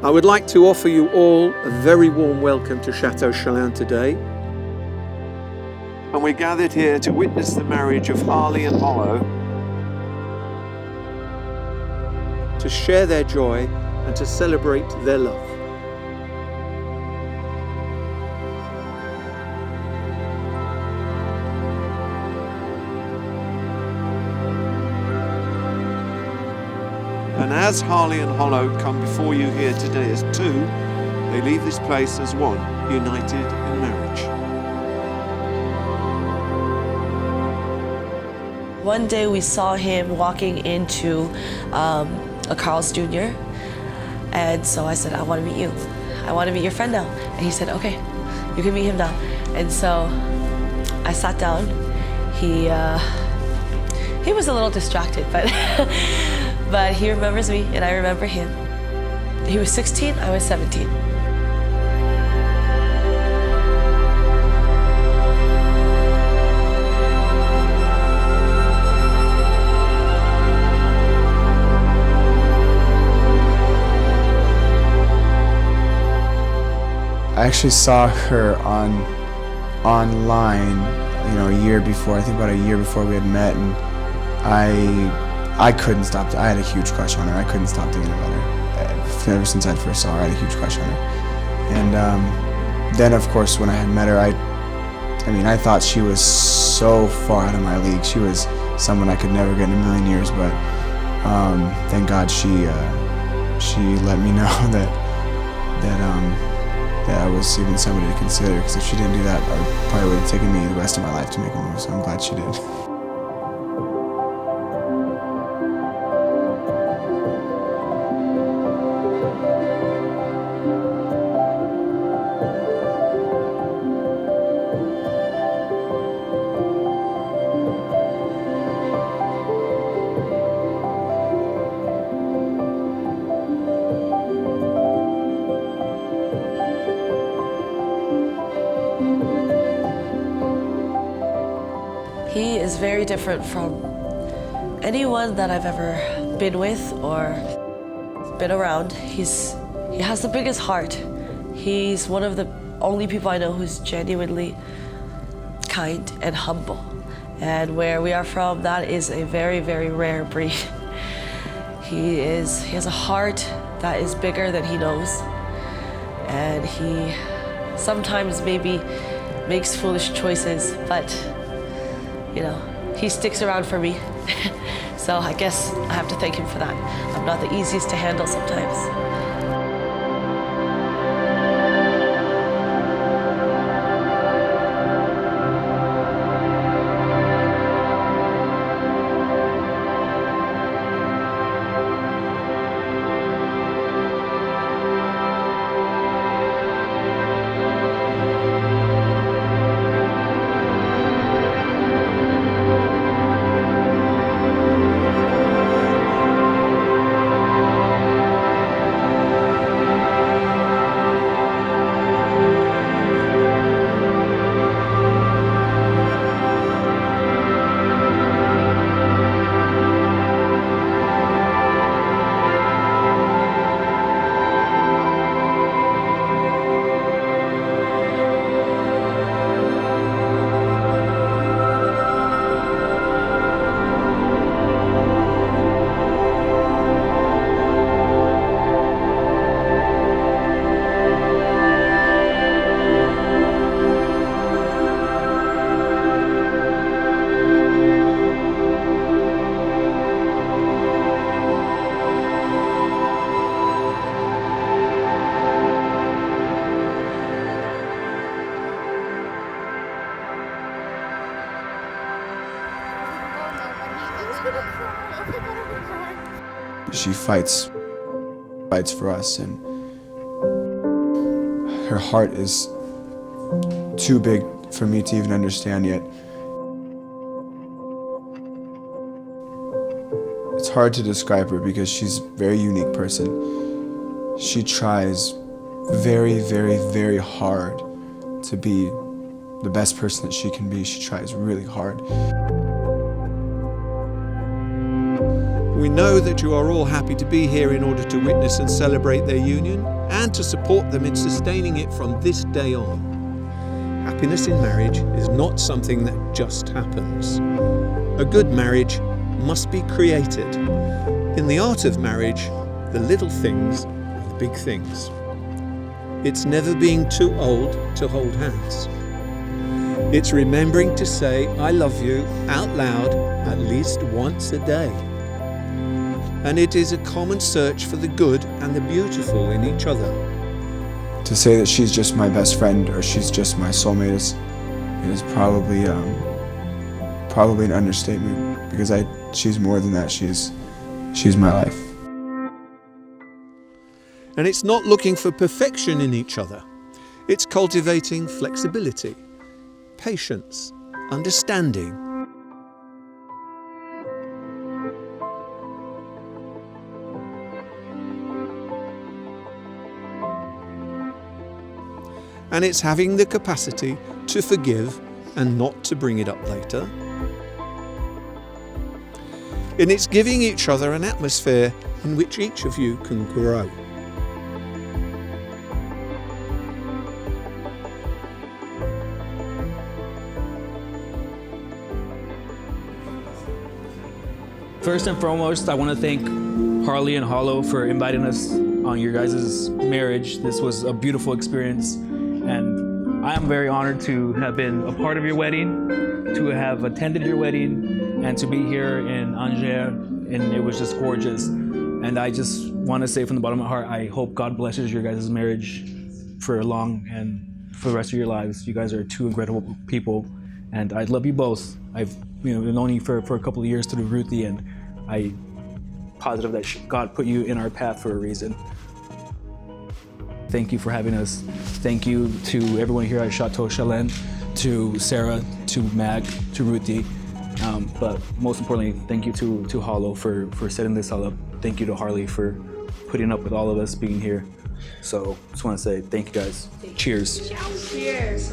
I would like to offer you all a very warm welcome to Chateau Challaiin today. And we're gathered here to witness the marriage of Harley and Hollow, to share their joy and to celebrate their love. And as Harley and Hollow come before you here today as two, they leave this place as one, united in marriage. One day we saw him walking into a Carl's Jr. And so I said, I want to meet you. I want to meet your friend now. And he said, okay, you can meet him now. And so I sat down. He was a little distracted, but but he remembers me and I remember him. He was 16, I was 17. I actually saw her online, a year before. I think about a year before we had met, and I couldn't stop. I had a huge crush on her. I couldn't stop thinking about her. Ever since I first saw her, I had a huge crush on her. And then, of course, when I had met her, I thought she was so far out of my league. She was someone I could never get in a million years. But thank God she let me know that I was even somebody to consider, because if she didn't do that, I probably would have taken me the rest of my life to make a move, so I'm glad she did. He is very different from anyone that I've ever been with or been around. He has the biggest heart. He's one of the only people I know who's genuinely kind and humble. And where we are from, that is a very, very rare breed. He has a heart that is bigger than he knows. And he sometimes maybe makes foolish choices, but he sticks around for me. So I guess I have to thank him for that. I'm not the easiest to handle sometimes. She fights for us, and her heart is too big for me to even understand yet. It's hard to describe her because she's a very unique person. She tries very, very, very hard to be the best person that she can be. She tries really hard. We know that you are all happy to be here in order to witness and celebrate their union and to support them in sustaining it from this day on. Happiness in marriage is not something that just happens. A good marriage must be created. In the art of marriage, the little things are the big things. It's never being too old to hold hands. It's remembering to say, I love you out loud at least once a day. And it is a common search for the good and the beautiful in each other. To say that she's just my best friend or she's just my soulmate is probably an understatement, because she's more than that. She's my life. And it's not looking for perfection in each other. It's cultivating flexibility, patience, understanding. And it's having the capacity to forgive and not to bring it up later. And it's giving each other an atmosphere in which each of you can grow. First and foremost, I want to thank Harley and Hollow for inviting us on your guys' marriage. This was a beautiful experience, and I am very honored to have been a part of your wedding, to have attended your wedding, and to be here in Angers, and it was just gorgeous. And I just want to say from the bottom of my heart, I hope God blesses your guys' marriage for long and for the rest of your lives. You guys are two incredible people, and I love you both. I've known you for a couple of years through Ruthie, and I'm positive that God put you in our path for a reason. Thank you for having us. Thank you to everyone here at CHATEAU CHALLAIN, to Sarah, to Mag, to Ruthie. But most importantly, thank you to Hollow for setting this all up. Thank you to Harley for putting up with all of us being here. So just want to say thank you guys. Cheers. Cheers.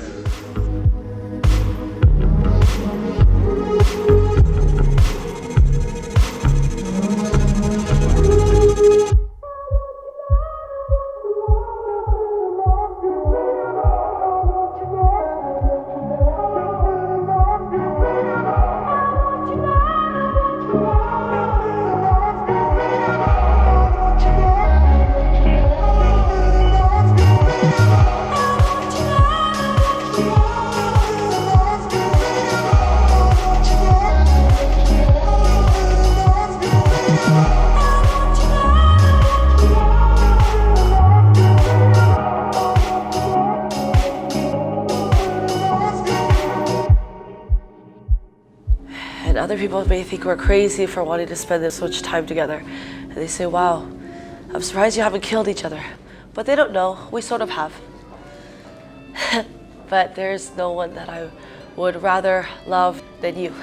And other people may think we're crazy for wanting to spend this much time together. And they say, wow, I'm surprised you haven't killed each other. But they don't know, we sort of have. But there's no one that I would rather love than you.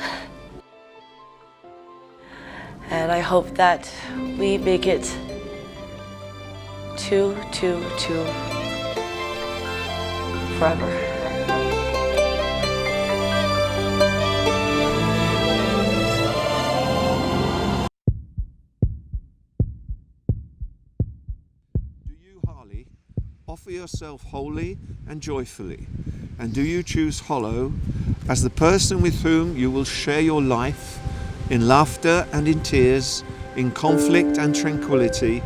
And I hope that we make it two forever. Offer yourself wholly and joyfully, and do you choose Hollow as the person with whom you will share your life in laughter and in tears, in conflict and tranquility,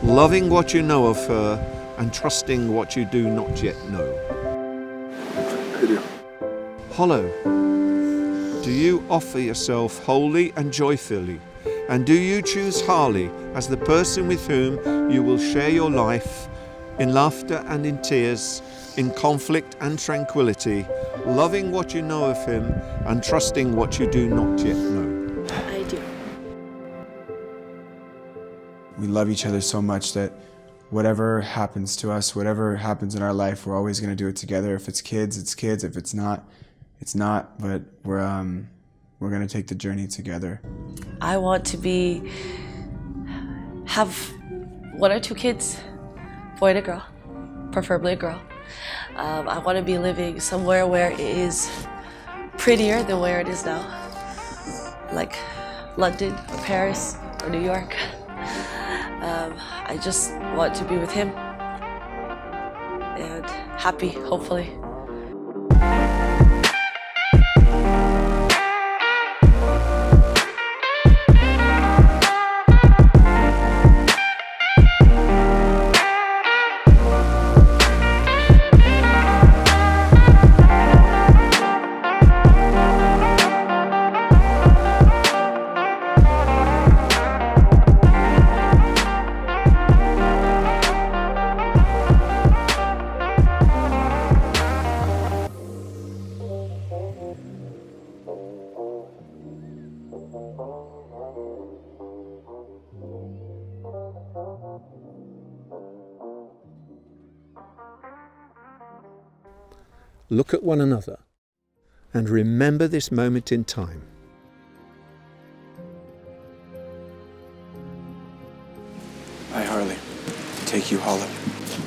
loving what you know of her and trusting what you do not yet know? I do. Hollow, do you offer yourself wholly and joyfully, and do you choose Harley as the person with whom you will share your life in laughter and in tears, in conflict and tranquility, loving what you know of him and trusting what you do not yet know? I do. We love each other so much that whatever happens to us, whatever happens in our life, we're always going to do it together. If it's kids, it's kids. If it's not, it's not. But We're gonna take the journey together. I want to have 1 or 2 kids, boy and a girl, preferably a girl. I want to be living somewhere where it is prettier than where it is now, like London or Paris or New York. I just want to be with him and happy, hopefully. Look at one another and remember this moment in time. I, Harley, take you, Hollow,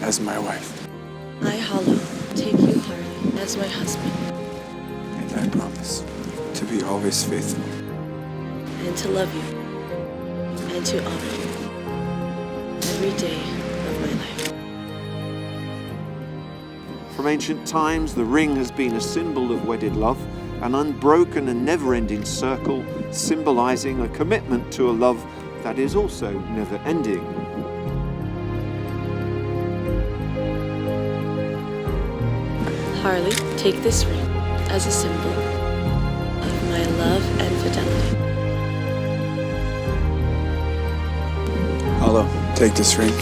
as my wife. I, Hollow, take you, Harley, as my husband. And I promise to be always faithful. And to love you. And to honor you. Every day of my life. From ancient times, the ring has been a symbol of wedded love, an unbroken and never-ending circle symbolizing a commitment to a love that is also never-ending. Harley, take this ring as a symbol of my love and fidelity. Hollow, take this ring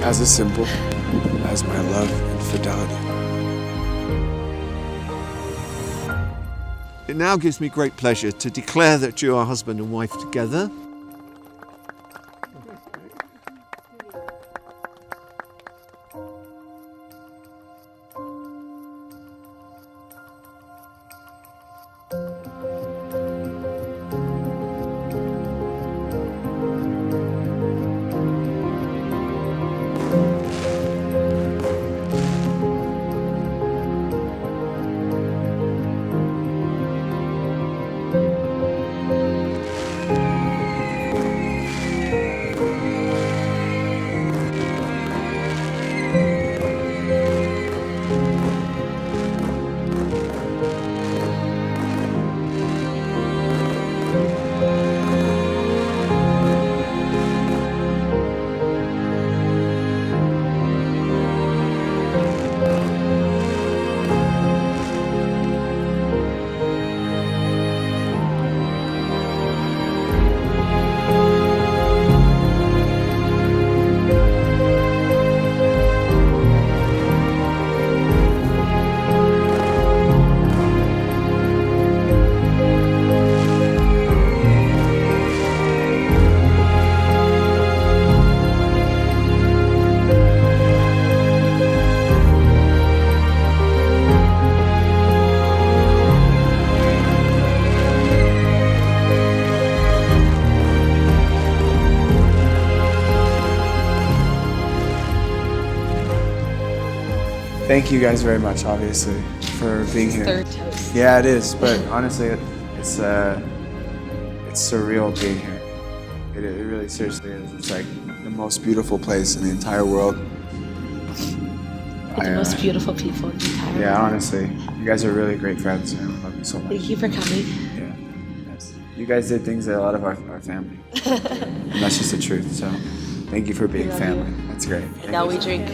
as a symbol as my love and fidelity. It now gives me great pleasure to declare that you are husband and wife together. Thank you guys very much, obviously, for being here. Third toast. Yeah, it is, but honestly, it's surreal being here. It really seriously is. It's like the most beautiful place in the entire world. The most beautiful people in the entire world. Yeah, honestly, you guys are really great friends. I love you so much. Thank you for coming. Yeah, yes. You guys did things that a lot of our family, and that's just the truth. So, thank you for being love family. you. That's great. And now we drink.